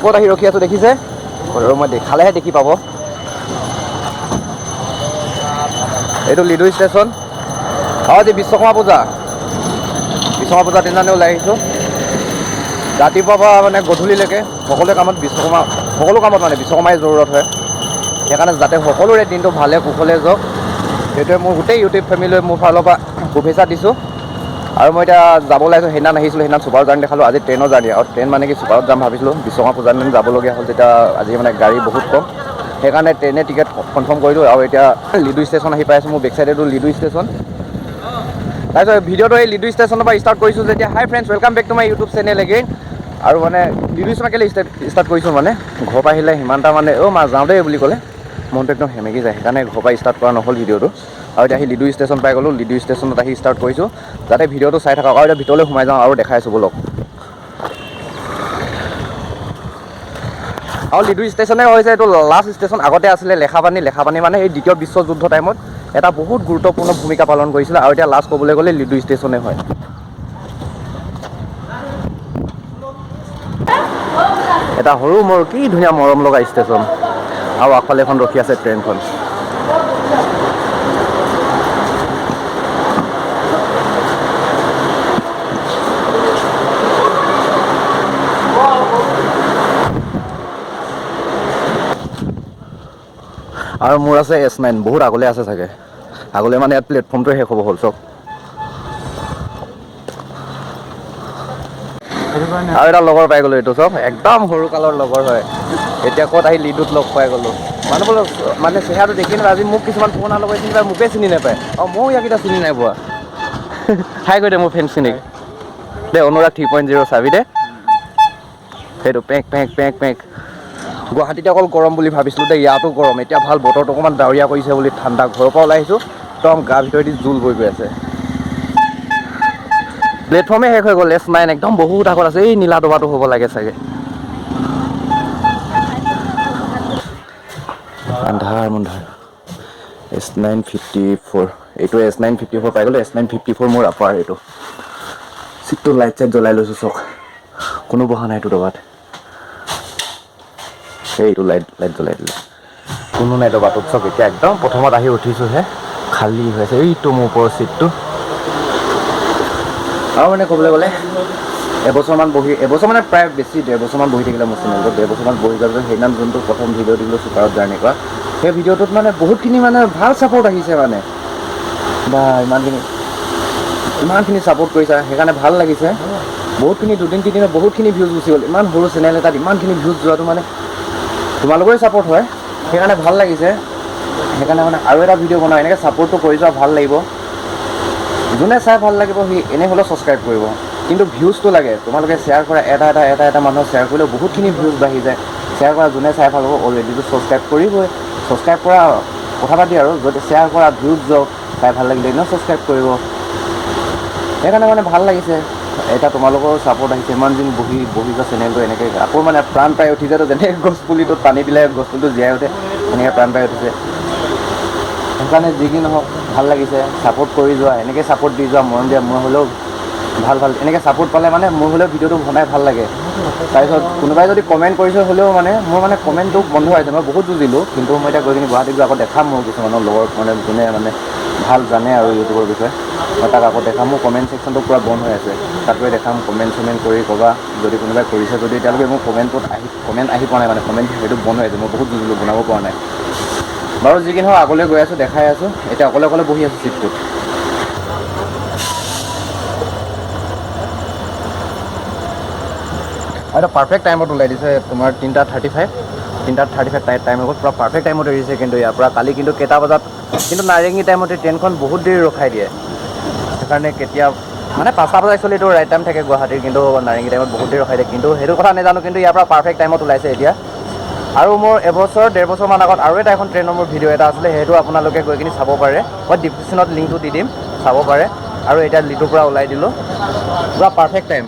ক'ত আহি ৰখি আছোঁ দেখিছে? আৰু মই দেখালেহে দেখি পাব। এইটো লিডু ষ্টেচন। আজি বিশ্বকৰ্মা পূজাৰ দিনাখনি ওলাই আহিছোঁ। ৰাতিপুৱাৰ পৰা মানে গধূলিলৈকে সকলো কামত মানে বিশ্বকৰ্মাই জৰুৰত হয়। সেইকাৰণে যাতে সকলোৰে দিনটো ভালে কুশলে যাওক, সেইটোৱে মোৰ গোটেই ইউটিউব ফেমিলিলৈ মোৰ ফালৰ পৰা শুভেচ্ছা দিছোঁ। আৰু মই এতিয়া যাব ওলাইছোঁ। সেইদিনা আহিছিলোঁ, সেইদিনা ছুপাৰ জাৰ্ণি দেখালোঁ, আজি ট্ৰেইনৰ জাৰ্ণি। আৰু ট্ৰেইন মানে কি ছুপাৰত যাম ভাবিছিলোঁ, বিশ্বকৰ্মা পূজাৰ দিনা যাবলগীয়া হ'ল যেতিয়া আজি মানে গাড়ী বহুত কম, সেইকাৰণে ট্ৰেইনে টিকেট কনফাৰ্ম কৰিলোঁ। আৰু এতিয়া লিডু ষ্টেচন আহি পাইছোঁ। মোৰ বেক চাইডেটো লিডু ষ্টেচন। তাৰপিছত ভিডিঅ'টো এই লিডু ষ্টেচনৰ পৰা ষ্টাৰ্ট কৰিছোঁ যেতিয়া। Hi friends, welcome back to my YouTube channel again. আৰু মানে লিডু ষ্টেচন কেলৈ ষ্টাৰ্ট কৰিছোঁ মানে, ঘৰৰ পৰা আহিলে সিমানটা মানে মা যাওঁ দেই বুলি ক'লে মনটো একদম সেমেকি যায়। সেইকাৰণে ঘৰৰ পৰা ষ্টাৰ্ট কৰা নহ'ল ভিডিঅ'টো। আৰু এতিয়া আহি লিডু ষ্টেচন পাই গ'লোঁ। লিডু ষ্টেচনত আহি ষ্টাৰ্ট কৰিছোঁ, যাতে ভিডিঅ'টো চাই থাকক। আৰু এতিয়া ভিতৰলৈ সোমাই যাওঁ আৰু দেখাই আছোঁ ব'লক। আৰু লিডু ষ্টেচনে হৈছে এইটো লাষ্ট ষ্টেচন। আগতে আছিলে লেখাপানী মানে এই দ্বিতীয় বিশ্বযুদ্ধ টাইমত এটা বহুত গুৰুত্বপূৰ্ণ ভূমিকা পালন কৰিছিলে। আৰু এতিয়া লাষ্ট ক'বলৈ গ'লে লিডু ষ্টেচনে হয়। এটা সৰু মোৰ কি ধুনীয়া মৰম লগা ষ্টেচন। আৰু আগফালে এখন ৰখি আছে ট্ৰেইনখন। আৰু মোৰ আছে S9, বহুত আগলৈ আছে চাগে। আগলৈ মানে ইয়াত প্লেটফৰ্মটো শেষ হ'ব হ'ল চব। আৰু এটা লগৰ পাই গ'লোঁ, এইটো চব একদম সৰু কালৰ লগৰ হয়। এতিয়া ক'ত আহি লিডুত লগ পাই গ'লোঁ। মানুহবোৰ মানে চেহেৰাটো দেখি নাপায়। আজি মোক কিছুমান পুৰণা লগৰ চিনি পায়, মোকে চিনি নাপায়। আৰু ময়ো ইয়াক এতিয়া চিনি নাই পোৱা। হাই কৈ দে মোৰ ফ্ৰেণ্ডখিনিক দে। অনুৰাগ 3.0 চাবি দে। সেইটো পেক। গুৱাহাটীতে অকল গৰম বুলি ভাবিছিলোঁ দেই, ইয়াতো গৰম। এতিয়া ভাল বতৰটো অকণমান ডাৱৰীয়া কৰিছে বুলি ঠাণ্ডা। ঘৰৰ পৰা ওলাই আহিছোঁ, একদম গা ভিতৰেদি জোল বৈ গৈ আছে। প্লেটফৰ্মে শেষ হৈ গ'ল। S9 একদম বহুত আগত আছে। এই নীলা ডবাটো হ'ব লাগে চাগে। আন্ধাৰ S9 54, এইটো S9 54 পাই গ'লোঁ। S9 54 মোৰ আপাৰ। এইটো চিটটো লাইট চাইট জ্বলাই লৈছোঁ চক, কোনো বহা নাই এইটো ডবাত। সেইটো লাইট জ্বলাই দিলে, কোনো নাই ডবাটোত চব। এতিয়া একদম প্ৰথমত আহি উঠিছোঁহে, খালী হৈ আছে এইটো মোৰ ওপৰৰ চিটটো। আৰু মানে ক'বলৈ গ'লে এবছৰ মানে প্ৰায় বেছি 1.5 বছৰমান বহি থাকিলে মোৰ চেনেলটো। 1.5 বছৰমান বহি যোৱাৰ পিছত সেইদিনা যোনটো প্ৰথম ভিডিঅ' দিলোঁ ছুপাৰত জাৰ্ণি কৰা, সেই ভিডিঅ'টোত মানে বহুতখিনি মানে ভাল ছাপোৰ্ট আহিছে মানে। বা ইমানখিনি ছাপোৰ্ট কৰিছা, সেইকাৰণে ভাল লাগিছে। বহুতখিনি দুদিন তিনিদিনত বহুতখিনি ভিউজ গুচি গ'ল। ইমান সৰু চেনেল এটাত ইমানখিনি ভিউজ যোৱাটো মানে তোমালোকৰে ছাপোৰ্ট হয়, সেইকাৰণে ভাল লাগিছে। সেইকাৰণে মানে আৰু এটা ভিডিঅ' বনাওঁ, এনেকৈ ছাপোৰ্টটো কৰি যোৱা, ভাল লাগিব। যোনে চাই ভাল লাগিব সি এনে হ'লেও ছাবস্ক্ৰাইব কৰিব, কিন্তু ভিউজটো লাগে। তোমালোকে শ্বেয়াৰ কৰা, এটা মানুহক শ্বেয়াৰ কৰিলেও বহুতখিনি ভিউজ বাঢ়ি যায়। শ্বেয়াৰ কৰা, যোনে চাই ভাল পাব। অলৰেডিটো ছাবস্ক্ৰাইব কৰিবই। ছাবস্ক্ৰাইব কৰা কথা পাতি আৰু যদি শ্বেয়াৰ কৰা, ভিউজ যাওক, চাই ভাল লাগিলে এনেও ছাবস্ক্ৰাইব কৰিব। সেইকাৰণে মানে ভাল লাগিছে। এতিয়া তোমালোকৰো ছাপোৰ্ট আহিছে। ইমান দিন বহি যোৱা চেনেলটো এনেকৈ আকৌ মানে প্ৰাণ পাই উঠিছে। যেনেকৈ গছপুলিটোত পানী দিলে গছপুলিটো জীয়াই উঠে, এনেকৈ প্ৰাণ পাই উঠিছে। সেইকাৰণে যি কি নহওক ভাল লাগিছে। ছাপোৰ্ট কৰি যোৱা, এনেকৈ ছাপোৰ্ট দি যোৱা, মৰম দিয়া। মই হ'লেও ভাল এনেকৈ ছাপোৰ্ট পালে মানে মোৰ হ'লেও ভিডিঅ'টো বনাই ভাল লাগে। তাৰপিছত কোনোবাই যদি কমেণ্ট কৰিছে হ'লেও মানে মোৰ মানে কমেণ্টটো বন্ধ হৈ আছে। মই বহুত যুঁজিলোঁ, কিন্তু মই এতিয়া গৈ কিনি গুৱাহাটীত গৈ আকৌ দেখাম। মোৰ কিছুমানৰ লগৰ মানে যোনে মানে ভাল জানে আৰু ইউটিউবৰ বিষয়ে, মই তাক আকৌ দেখাম। মোৰ কমেণ্ট ছেকশ্যনটো পূৰা বন্ধ হৈ আছে, তাত গৈ দেখাম। কমেণ্ট কৰি ক'বা, যদি কোনোবাই কৰিছে যদি। এতিয়ালৈকে মোৰ কমেণ্ট আহি পোৱা নাই মানে, কমেণ্ট সেইটো বন্ধ হৈ আছে। মই বহুত যুঁজিলোঁ, বনাব পৰা নাই। বাৰু যি কি নহওক আগলৈ গৈ আছোঁ, দেখাই আছোঁ। এতিয়া অকলে বহি আছোঁ চিটটোত। আৰু পাৰফেক্ট টাইমত ওলাই দিছে তোমাৰ 3:35 টাইম হৈ গ'ল। পূৰা পাৰফেক্ট টাইমত এৰিছে কিন্তু ইয়াৰ পৰা। কালি কিন্তু কেইটা বজাত কিন্তু নাৰেংগী টাইমতে ট্ৰেইনখন বহুত দেৰি ৰখাই দিয়ে। সেইকাৰণে কেতিয়া মানে 5টা বজাত একচুৱেলি এইটো ৰাইট টাইম থাকে গুৱাহাটীৰ, কিন্তু নাৰেংগী টাইমত বহুত দেৰি ৰখাই দিয়ে। কিন্তু সেইটো কথা নাজানো, কিন্তু ইয়াৰ পৰা পাৰফেক্ট টাইমত ওলাইছে এতিয়া। আৰু মোৰ 1.5 বছৰমান আগত আৰু এটা এখন ট্ৰেইনৰ মোৰ ভিডিঅ' এটা আছিলে, সেইটো আপোনালোকে গৈ কিনি চাব পাৰে। মই ডিছক্ৰিপশ্যনত লিংকটো দি দিম, চাব পাৰে। আৰু এতিয়া লিডুৰ পৰা ওলাই দিলোঁ, পূৰা পাৰফেক্ট টাইম।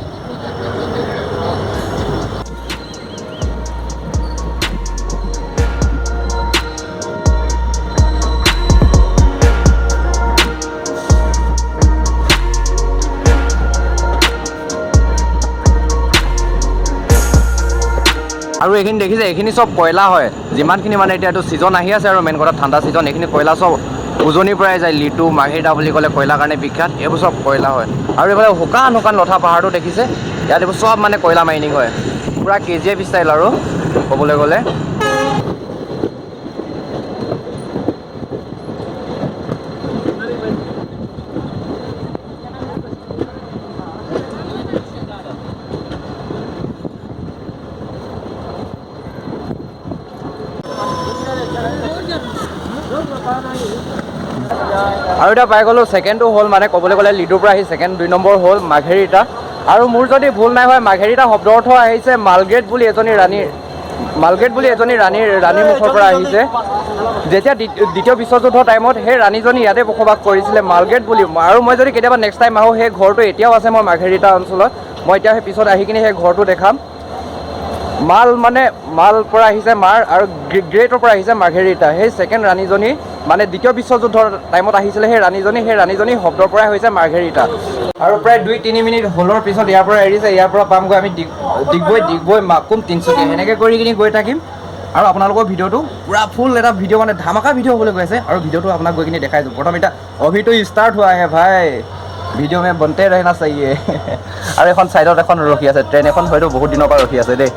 আৰু এইখিনি দেখিছে, এইখিনি চব কয়লা হয়। যিমানখিনি মানে এতিয়া এইটো ছিজন আহি আছে আৰু মেইন কথা ঠাণ্ডা ছিজন, এইখিনি কয়লা চব উজনিৰ পৰাই যায়। লিটু মাৰ্ঘেৰিটা বুলি ক'লে কয়লাৰ কাৰণে বিখ্যাত, এইবোৰ চব কয়লা হয়। আৰু এইফালে শুকান শুকান লঠা পাহাৰটো দেখিছে, ইয়াত এইবোৰ চব মানে কয়লা মাইনিং হয়। পূৰা KGF ষ্টাইল আৰু ক'বলৈ গ'লে। আৰু এতিয়া পাই গ'লোঁ ছেকেণ্ডটো হ'ল মানে ক'বলৈ গ'লে লিডুৰ পৰা আহি ছেকেণ্ড 2 নম্বৰ হ'ল মাৰ্ঘেৰিটা। আৰু মোৰ যদি ভুল নাই হয় মাৰ্ঘেৰিটা শব্দ অৰ্থ আহিছে মালগ্ৰেট বুলি এজনী ৰাণীৰ মুখৰ পৰা আহিছে। যেতিয়া দ্বিতীয় বিশ্বযুদ্ধৰ টাইমত সেই ৰাণীজনী ইয়াতে বসবাস কৰিছিলে মালগ্ৰেট বুলি। আৰু মই যদি কেতিয়াবা নেক্সট টাইম আহোঁ, সেই ঘৰটো এতিয়াও আছে মই মাৰ্ঘেৰিটা অঞ্চলত। মই এতিয়া সেই পিছত আহি কিনে সেই ঘৰটো দেখাম। মাল পৰা আহিছে মাৰ, আৰু গ্ৰেটৰ পৰা আহিছে মাৰ্ঘেৰিটা। সেই ছেকেণ্ড ৰাণীজনী মানে দ্বিতীয় বিশ্বযুদ্ধৰ টাইমত আহিছিলে সেই ৰাণীজনী শব্দৰ পৰাই হৈছে মাৰ্ঘেৰিটা। আৰু প্ৰায় 2-3 মিনিট হ'লৰ পিছত ইয়াৰ পৰা এৰিছে। ইয়াৰ পৰা পামগৈ আমি ডিগবৈ মাকুম তিনিচুকীয়া, সেনেকৈ কৰি কিনি গৈ থাকিম। আৰু আপোনালোকৰ ভিডিঅ'টো পূৰা ফুল এটা ভিডিঅ' মানে ধামাকা ভিডিঅ' হ'বলৈ গৈ আছে। আৰু ভিডিঅ'টো আপোনাক গৈ কিনি দেখাইছোঁ। প্ৰথম এতিয়া অভিটো ষ্টাৰ্ট হোৱা হে ভাই, ভিডিঅ' মে বনতে ৰহনা চাহিয়ে। আৰু এখন ছাইডত এখন ৰখি আছে, ট্ৰেইন এখন হয়তো বহুত দিনৰ পৰা ৰখি আছে দেই।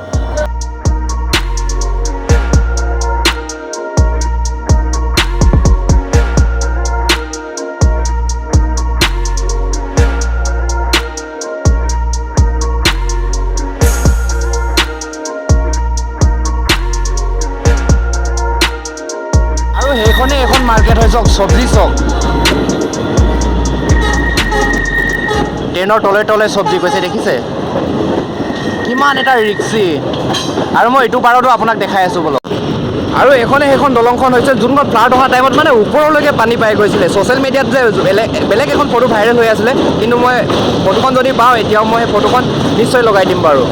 সেইখনে এখন মাৰ্কেট হৈ যাওক চব্জি চক। ট্ৰেইনৰ তলে তলে চব্জি কৈছে দেখিছে, কিমান এটা ৰিক্সি। আৰু মই এইটো বাৰতো আপোনাক দেখাই আছোঁ বলক। আৰু সেইখন দলংখন হৈছে যোনখন ফ্লাড অহা টাইমত মানে ওপৰলৈকে পানী পাই গৈছিলে। ছ'চিয়েল মিডিয়াত যে বেলেগ এখন ফটো ভাইৰেল হৈ আছিলে, কিন্তু মই ফটোখন যদি পাওঁ এতিয়াও মই সেই ফটোখন নিশ্চয় লগাই দিম বাৰু।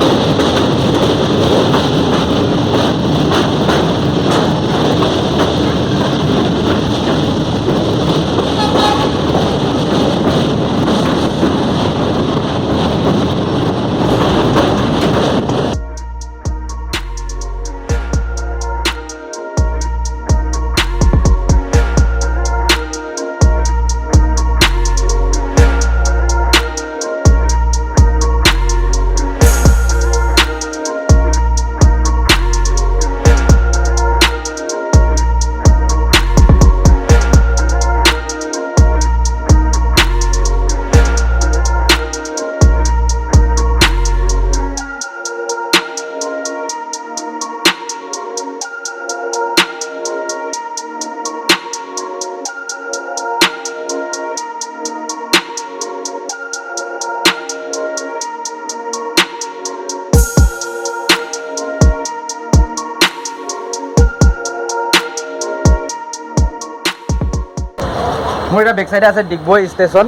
মোৰ এতিয়া বেক চাইডে আছে ডিগবৈ ষ্টেচন।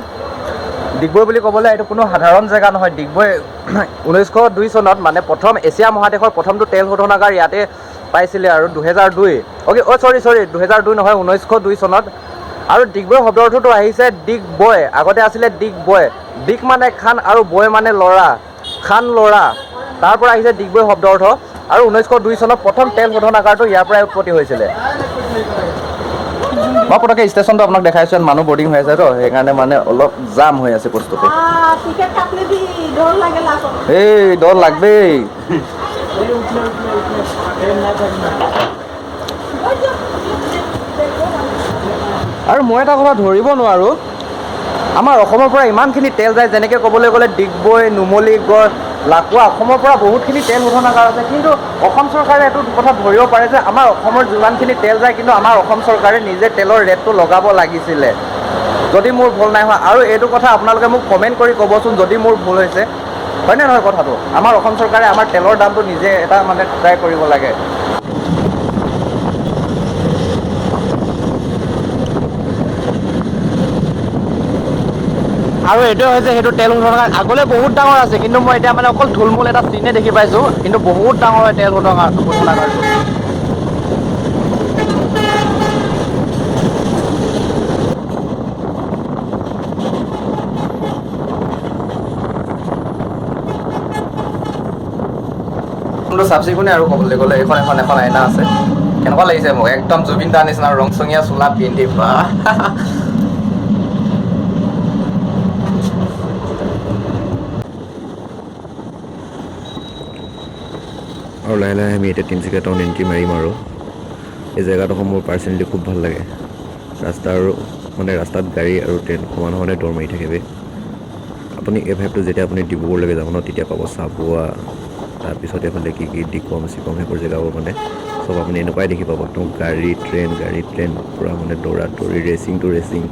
ডিগবৈ বুলি ক'বলৈ এইটো কোনো সাধাৰণ জেগা নহয়। ডিগবৈ 1902 চনত মানে প্ৰথম এছিয়া মহাদেশৰ প্ৰথমটো তেল শোধনাগাৰ ইয়াতে পাইছিলে আৰু 2002 2002 নহয় 1902 চনত। আৰু ডিগবৈ শব্দ অৰ্থটো আহিছে ডিগবয়, আগতে আছিলে ডিগবয়। ডিগ মানে খান আৰু বয় মানে ল'ৰা, খান ল'ৰা, তাৰ পৰা আহিছে ডিগবৈ শব্দ অৰ্থ। আৰু 1902 চনত প্ৰথম তেল শোধনাগাৰটো ইয়াৰ পৰাই উৎপত্তি হৈছিলে। মই পটককৈ ষ্টেচনটো আপোনাক দেখাইছোঁ, মানুহ বৰ্ডিং হৈ আছে তো, সেইকাৰণে মানে অলপ জাম হৈ আছে বস্তুটো। এই দৌৰ লাগবেই। আৰু মই এটা কথা ধৰিব নোৱাৰোঁ, আমাৰ অসমৰ পৰা ইমানখিনি তেল যায়, যেনেকৈ ক'বলৈ গ'লে ডিগবৈ, নুমলীগড়, লাকুৱা, অসমৰ পৰা বহুতখিনি তেল শোধনাগাৰ আছে, কিন্তু অসম চৰকাৰে এইটো কথা ধৰিব পাৰে যে আমাৰ অসমৰ যিমানখিনি তেল যায়, কিন্তু আমাৰ অসম চৰকাৰে নিজে তেলৰ ৰেটটো লগাব লাগিছিলে, যদি মোৰ ভুল নাই হোৱা। আৰু এইটো কথা আপোনালোকে মোক কমেণ্ট কৰি ক'বচোন যদি মোৰ ভুল হৈছে, হয়নে নহয় কথাটো। আমাৰ অসম চৰকাৰে আমাৰ তেলৰ দামটো নিজে এটা মানে ট্ৰাই কৰিব লাগে। আৰু এইটোৱে হৈছে সেইটো তেল শোধনাগাৰ, আগলৈ বহুত ডাঙৰ আছে, কিন্তু মই এতিয়া মানে অকল থুলমূল এটা চিনে দেখি পাইছোঁ, কিন্তু বহুত ডাঙৰ হয় তেল শোধনাগাৰটো। চাফ চিকুণে আৰু ক'বলৈ গ'লে এখন আইনা আছে। কেনেকুৱা লাগিছে মোক একদম জুবিন দাৰ নিচিনা ৰংচঙীয়া চোলা পিন্ধি বা আৰু লাহে লাহে আমি এতিয়া তিনিচুকীয়া টাউন এণ্ট্ৰি মাৰিম আৰু এই জেগাডোখৰ মোৰ পাৰ্চনেলি খুব ভাল লাগে। ৰাস্তাত গাড়ী আৰু ট্ৰেইন সমানে সমানে দৌৰ মাৰি থাকে বে। আপুনি এই ভাইবটো যেতিয়া আপুনি ডিব্ৰুগড়লৈকে যাব ন তেতিয়া পাব। চাবুৱা তাৰপিছত এইফালে কি দিকম চিকম সেইবোৰ জেগাবোৰ মানে চব আপুনি এনেকুৱাই দেখি পাব। একদম গাড়ী ট্ৰেইন পূৰা মানে দৌৰা দৌৰি ৰেচিং টু ৰেচিং।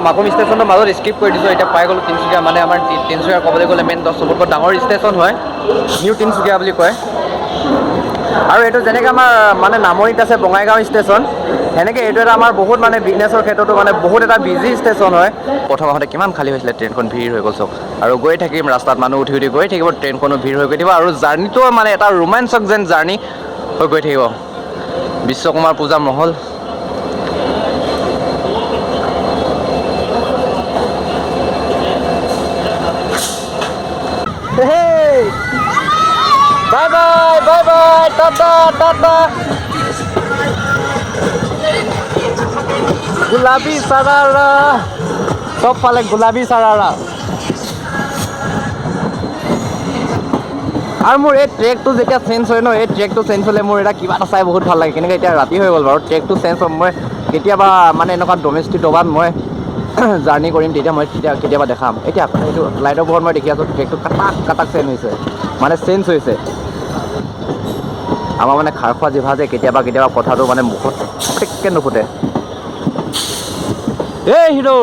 মাকুম ষ্টেচনৰ মাজত স্কিপ কৰি দিছোঁ। এতিয়া পাই গ'লোঁ তিনিচুকীয়া। মানে আমাৰ তিনিচুকীয়া ক'বলৈ গ'লে মেইন চবতকৈ ডাঙৰ ষ্টেচন হয়, নিউ তিনিচুকীয়া বুলি কয়। আৰু এইটো যেনেকৈ আমাৰ মানে নামৰিত আছে বঙাইগাঁও ষ্টেচন, সেনেকৈ এইটো এটা আমাৰ বহুত মানে বিজনেছৰ ক্ষেত্ৰতো মানে বহুত এটা বিজি ষ্টেচন হয়। প্ৰথম আহোঁতে কিমান খালী হৈছিলে, ট্ৰেইনখন ভিৰ হৈ গ'ল চব। আৰু গৈ থাকিম ৰাস্তাত মানুহ উঠি উঠি গৈ থাকিব, ট্ৰেইনখনো ভিৰ হৈ গৈ থাকিব। আৰু জাৰ্ণিটো মানে এটা ৰোমাঞ্চক যেন জাৰ্ণি হৈ গৈ থাকিব। বিশ্বকৰ্মাৰ পূজা মহল। Hey! Bye bye, bye bye, tata, tata. Gulabi sarara. Top pale gulabi sarara. আৰু মোৰ এই ট্ৰেকটো যেতিয়া চেঞ্জ হয় ন, এই ট্ৰেকটো চেঞ্জ হ'লে মোৰ এটা কিবা এটা চাই বহুত ভাল লাগে। কেনেকৈ এতিয়া ৰাতি হৈ গ'ল বাৰু, ট্ৰেকটো চেঞ্জ হয়। মই কেতিয়াবা মানে এনেকুৱা ডমেষ্টিক দবাত মই জাৰ্ণি কৰিম, তেতিয়া মই কেতিয়াবা দেখাম। এতিয়া এইটো লাইটৰ পোহৰত মই দেখি আছোঁ ট্ৰেকটো কাটাক চেঞ্জ হৈছে, মানে চেঞ্জ হৈছে। আমাৰ মানে খাৰ খোৱা জিভা যে, কেতিয়াবা কথাটো মানে মুখত পটককৈ নুফুটে। এই হিৰো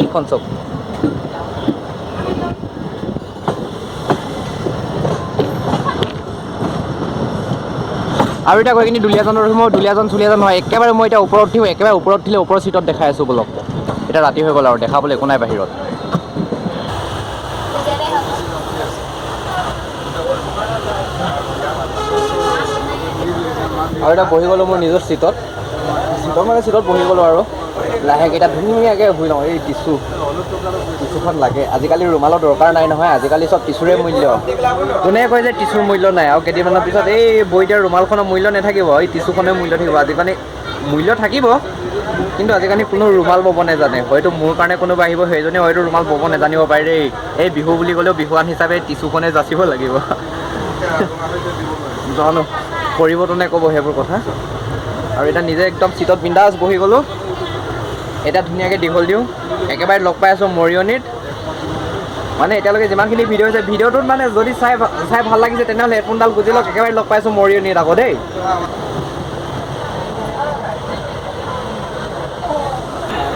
এইখন চব আৰু এতিয়া গৈ কিনি দুলীয়াজানত ৰখিম। দুলীয়াজান নহয়, একেবাৰে মই এতিয়া ওপৰত উঠিম। একেবাৰে ওপৰত উঠিলে ওপৰৰ চিটত দেখাই আছোঁ বলক। এতিয়া ৰাতি হৈ গ'ল আৰু দেখাবলৈ একো নাই বাহিৰত। আৰু এতিয়া বহি গ'লোঁ মোৰ নিজৰ চিটত বহি গ'লোঁ আৰু লাহেকৈ এতিয়া ধুনীয়াকৈ শুই লওঁ। এই টিচুখন লাগে। আজিকালি ৰুমালৰ দৰকাৰ নাই নহয়, আজিকালি চব টিচুৰে মূল্য। কোনে কয় যে টিচুৰ মূল্য নাই? আৰু কেইদিনমানৰ পিছত এই বৈ দিয়া ৰুমালখনৰ মূল্য নাথাকিব, এই টিচুখনৰ মূল্য থাকিব। আজিকালি মূল্য থাকিব, কিন্তু আজিকালি কোনো ৰুমাল বব নাজানে। হয়তো মোৰ কাৰণে কোনোবা আহিব, সেইজনে হয়তো ৰুমাল বব নাজানিব পাৰে দেই। এই বিহু বুলি ক'লেও বিহুৱান হিচাপে টিচুখনে যাচিব লাগিব। জানো পৰিৱৰ্তনে ক'ব সেইবোৰ কথা। আৰু এতিয়া নিজে একদম চিটত বিন্দাছ বহি গ'লোঁ। এতিয়া ধুনীয়াকৈ দীঘল দিওঁ। একেবাৰে লগ পাই আছোঁ মৰিয়নিত। মানে এতিয়ালৈকে যিমানখিনি ভিডিঅ' হৈছে, ভিডিঅ'টোত মানে যদি চাই ভাল লাগিছে, তেনেহ'লে হেডফোনডাল গুজি লওক। একেবাৰে লগ পাইছোঁ মৰিয়নিত আকৌ দেই।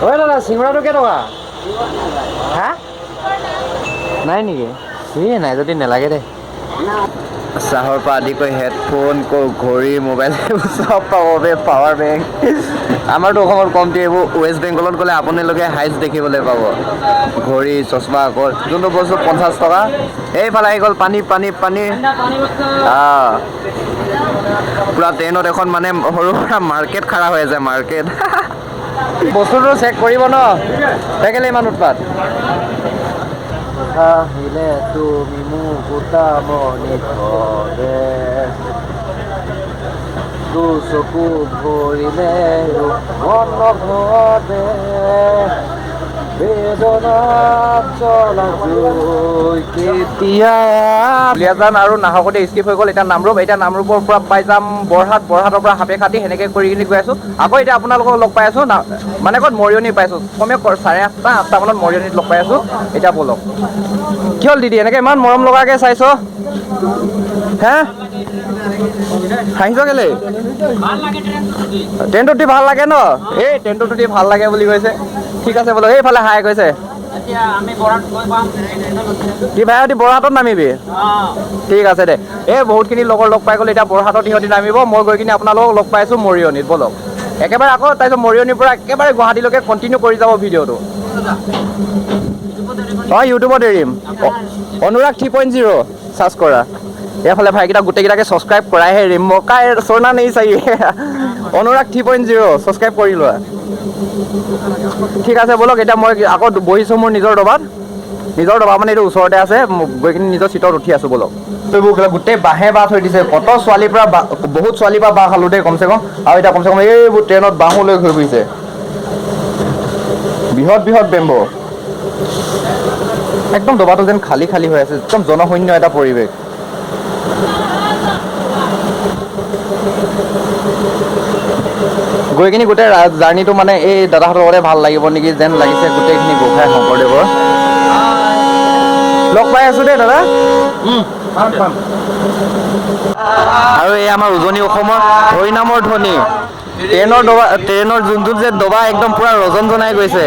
ঐ দাদা, চিঙৰাটো কেইটকা? হা? নাই নেকি? নাই যদি নেলাগে দে। চাহৰ পৰা আদি কৰি হেডফোন, ঘড়ী, মোবাইল এইবোৰ চব পাব বে, পাৱাৰ বেংক। আমাৰতো অসমত কমটি, এইবোৰ ৱেষ্ট বেংগলত গ'লে আপোনালোকে হাইষ্ট দেখিবলৈ পাব। ঘড়ী, চশমা, আকৌ যোনটো বস্তু 50 টকা। এইফালে আহি গ'ল পানী। পুৰা ট্ৰেইনত এখন মানে সৰু সুৰা মাৰ্কেট খাৰা হৈ আছে, মাৰ্কেট। বস্তুটো চেক কৰিব ন, সেইকাৰণে ইমান উৎপাত। আহিলে তুমি মোক গোটামনি ধৰে, চকু ভৰিলে মন নভৰে, বেদনাত জ্বলা জুই কেতিয়া। দুলীয়াজান আৰু নাহৰকটীয়া স্কিপ হৈ গ'ল। এতিয়া নামৰূপৰ পৰা পাই যাম বৰহাটৰ পৰা সাপেখাতি, সেনেকৈ কৰি কিনি গৈ আছোঁ। আকৌ এতিয়া আপোনালোকক লগ পাই আছোঁ মানে ক'ত, মৰিয়নি পাইছোঁ। কমে 8:30 মানত মৰিয়নিত লগ পাই আছোঁ। এতিয়া ব'লক। কি হ'ল দিদি, এনেকৈ ইমান মৰম লগাকৈ চাইছ? হে হাঁহিছ কেলে? ট্ৰেইনটোত উঠি ভাল লাগে ন? এই ট্ৰেইনটোত উঠি ভাল লাগে বুলি কৈছে। ঠিক আছে বোলো, এইফালে হাই কৈছে। কি ভাইহঁতি বৰহাটত নামিবি? ঠিক আছে দে। এই বহুতখিনি লগৰ লগ পাই গ'ল। এতিয়া বৰহাটত সিহঁতি নামিব, মই গৈ কিনি আপোনালোকক লগ পাইছোঁ মৰিয়নিত। ব'লক একেবাৰে আকৌ, তাৰপিছত মৰিয়নিৰ পৰা একেবাৰে গুৱাহাটীলৈকে কণ্টিনিউ কৰি যাব ভিডিঅ'টো। ইউটিউবত এৰিম। অনুৰাগ 3.0 চাৰ্চ কৰা। এইফালে ভাইকেইটা গোটেইকেইটাকে ছাবস্ক্ৰাইব কৰাইহে এৰিম। মকা চৰনা নেহি চাহিয়ে। অনুৰাগ 3.0 ছাবস্ক্ৰাইব কৰি লোৱা। ঠিক আছে ব'লক, এতিয়া মই আকৌ বহিছোঁ মোৰ নিজৰ দবাত মানে এইটো ওচৰতে আছে। গৈ কিনি নিজৰ চিটত উঠি আছোঁ ব'লক। এইবোৰ গোটেই বাঁহে বাঁহ থৈ দিছে। কত ছোৱালীৰ পৰা বহুত ছোৱালীৰ পৰা বাঁহ খালোঁ দেই কমচে কম। আৰু এতিয়া কমচে কম এইবোৰ ট্ৰেইনত বাঁহো লৈ ঘূৰি ফুৰিছে। বৃহৎ বেম্ব। একদম দবাটো যেন খালী হৈ আছে, একদম জনশূন্য এটা পৰিৱেশ। গৈ কিনি গোটেই জাৰ্ণিটো মানে এই দাদাহঁতৰ লগতে ভাল লাগিব নেকি যেন লাগিছে। গোটেইখিনি গোঁসাই শংকৰদেৱৰ লগ পাই আছোঁ দেই দাদা। আৰু এই আমাৰ উজনি অসমৰ হৰিনামৰ ধ্বনি। ট্ৰেইনৰ যোনটো যে দবা একদম পুৰা ৰজন জনাই গৈছে।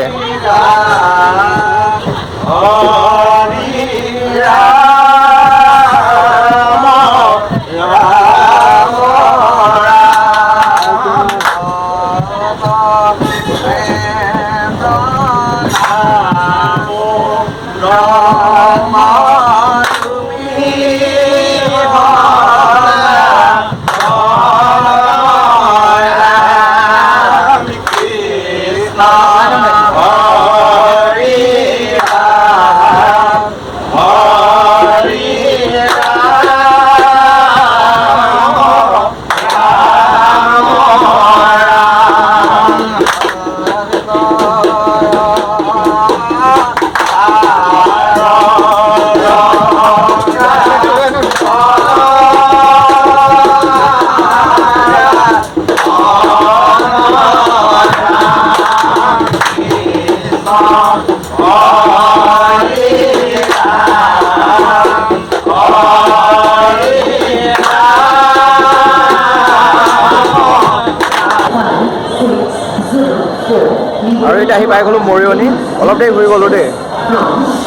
আৰু এতিয়া আহি পাই গ'লোঁ মৰিয়নি অলপ দেৰি ঘূৰি গ'লোঁ দেই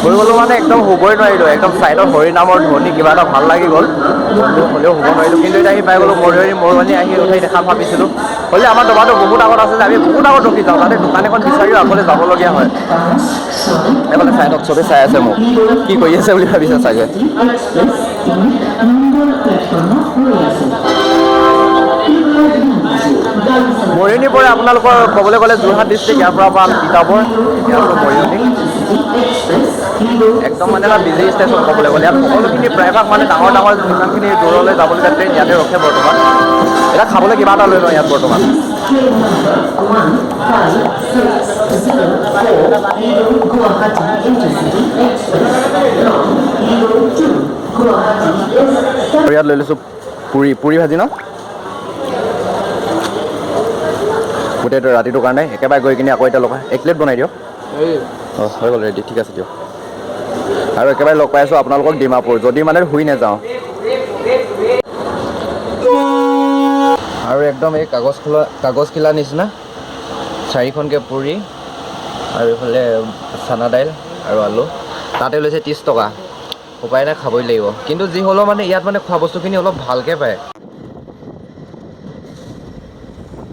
ঘূৰি গ'লোঁ মানে একদম শুবই নোৱাৰিলোঁ একদম ছাইডত হৰিনামৰ ধ্বনি কিবা এটা ভাল লাগি গ'ল হ'লেও শুব নোৱাৰিলোঁ কিন্তু এতিয়া আহি পাই গ'লোঁ মৰিয়নি আহি উঠাই দেখা ভাবিছিলোঁ হ'লে আমাৰ দবাটো বহুত আগত আছে যে আমি বহুত আগত ৰখি যাওঁ তাতে দোকান এখন বিচাৰিও আগলৈ যাবলগীয়া হয় এইফালে ছাইডত চবেই চাই আছে মোক কি কৰি আছে বুলি ভাবিছে চাগে মৰিয়নিৰ পৰা আপোনালোকৰ ক'বলৈ গ'লে যোৰহাট ডিষ্ট্ৰিক্ট ইয়াৰ পৰা পাম তিতাবৰ এতিয়া আছোঁ মৰিয়নি একদম মানে এটা বিজি ষ্টেচন ক'বলৈ গ'লে ইয়াত সকলোখিনি প্ৰায়ভাগ মানে ডাঙৰ যিমানখিনি দূৰলৈ যাবলগীয়া ট্ৰেইন ইয়াতে ৰখে বৰ্তমান এতিয়া খাবলৈ কিবা এটা লৈ লওঁ ইয়াত বৰ্তমান ইয়াত লৈ লৈছোঁ পুৰি ভাজি ন গোটেইটো ৰাতিটোৰ কাৰণে একেবাৰে গৈ কিনে আকৌ এতিয়া লগা এক প্লেট বনাই দিয়ক অঁ হৈ গ'ল ৰেডি ঠিক আছে দিয়ক আৰু একেবাৰে লগ পাই আছোঁ আপোনালোকক ডিমাপুৰ যদি মানে শুই নাযাওঁ আৰু একদম এই কাগজ খিলা নিচিনা 4খনকৈ পুৰি আৰু এইফালে চানা দাইল আৰু আলু তাতে লৈছে 30 টকা উপায় নাই খাবই লাগিব কিন্তু যি হ'লেও মানে ইয়াত মানে খোৱা বস্তুখিনি অলপ ভালকৈ পায়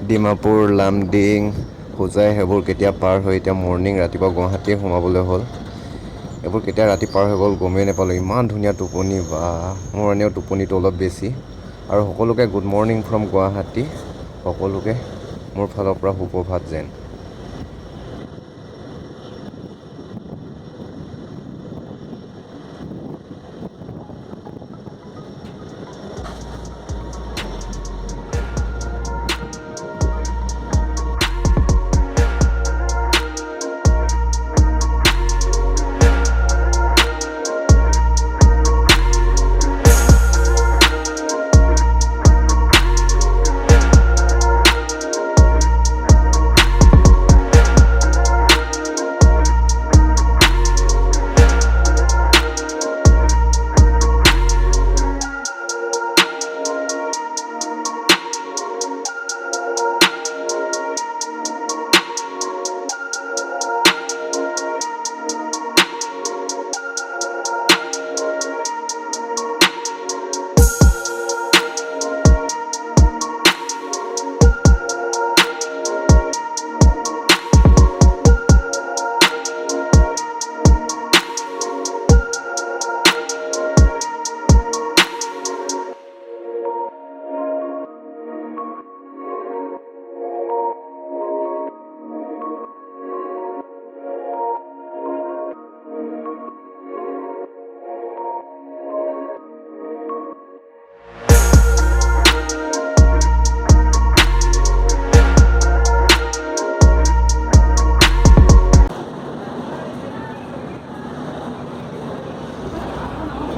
ডিমাপুৰ লামডিং হোজাই সেইবোৰ কেতিয়া পাৰ হৈ এতিয়া মৰ্ণিং ৰাতিপুৱা গুৱাহাটীয়ে সোমাবলৈ হ'ল এইবোৰ কেতিয়া ৰাতি পাৰ হৈ গ'ল গমেই নাপালোঁ ইমান ধুনীয়া টোপনি বা মোৰ এনেও টোপনিটো অলপ বেছি আৰু সকলোকে গুড মৰ্ণিং ফ্ৰম গুৱাহাটী সকলোকে মোৰ ফালৰ পৰা সুপ্ৰভাত যেন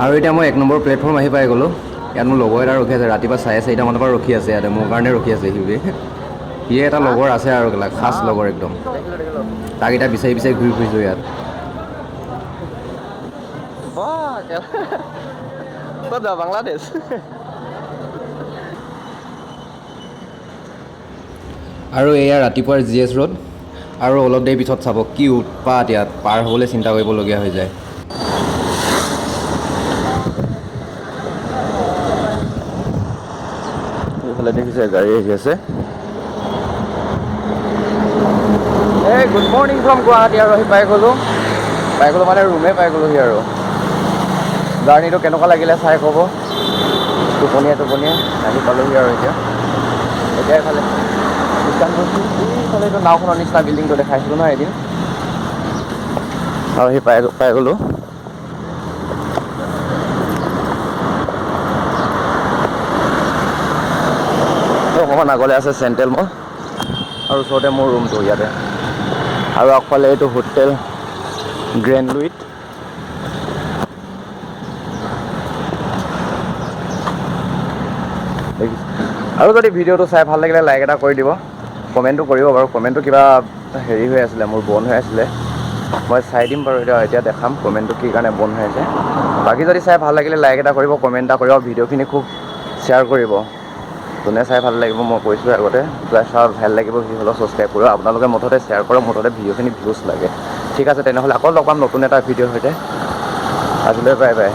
আৰু এতিয়া মই 1 নম্বৰ প্লেটফৰ্ম আহি পাই গ'লোঁ ইয়াত মোৰ লগৰ এটা ৰখি আছে ৰাতিপুৱা 4:30 মানৰ পৰা ৰখি আছে ইয়াতে মোৰ কাৰণে ৰখি আছে সিয়ে এটা লগৰ আছে আৰু খাছ লগৰ একদম তাক এতিয়া বিচাৰি ঘূৰি ফুৰিছোঁ ইয়াত বাংলাদেশ আৰু এয়া ৰাতিপুৱাৰ GS ৰোড আৰু অলপ দেৰি পিছত চাব কি উৎপাত ইয়াত পাৰ হ'বলৈ চিন্তা কৰিবলগীয়া হৈ যায় এইফালে দেখিছে গাড়ী আহি আছে এই গুড মৰ্ণিং ফ্ৰম গুৱাহাটী আৰু আহি পাই গ'লোঁ মানে ৰুমে পাই গ'লোহি আৰু জাৰ্ণিটো কেনেকুৱা লাগিলে চাই ক'ব টোপনিয়াই আহি পালোহি আৰু এতিয়া এইফালে এইফালে এইটো নাওখনৰ নিচিনা বিল্ডিংটো দেখাইছিলোঁ নহয় এদিন আৰু আহি পাই গ'লোঁ অকণমান আগলৈ আছে চেণ্ট্ৰেল মল আৰু ওচৰতে মোৰ ৰুমটো ইয়াতে আৰু আগফালে এইটো হোটেল গ্ৰেণ্ড লুইট আৰু যদি ভিডিঅ'টো চাই ভাল লাগিলে লাইক এটা কৰি দিব কমেণ্টটো কৰিব বাৰু কমেণ্টটো কিবা হেৰি হৈ আছিলে মোৰ বন্ধ হৈ আছিলে মই চাই দিম বাৰু এতিয়া দেখাম কমেণ্টটো কি কাৰণে বন্ধ হৈ আছে বাকী যদি চাই ভাল লাগিলে লাইক এটা কৰিব কমেণ্ট এটা কৰিব ভিডিঅ'খিনি খুব শ্বেয়াৰ কৰিব যোনে চাই ভাল লাগিব মই কৈছোঁ আগতে, চাই ভাল লাগিব সি হ'লেও ছাবস্ক্ৰাইব কৰিব। আপোনালোকে মুঠতে শ্বেয়াৰ কৰক, মুঠতে ভিডিঅ'খিনি ভিউজ লাগে। ঠিক আছে তেনেহ'লে আকৌ লগ পাম নতুন এটা ভিডিঅ'ৰ সৈতে। আজিলৈ বাই বাই।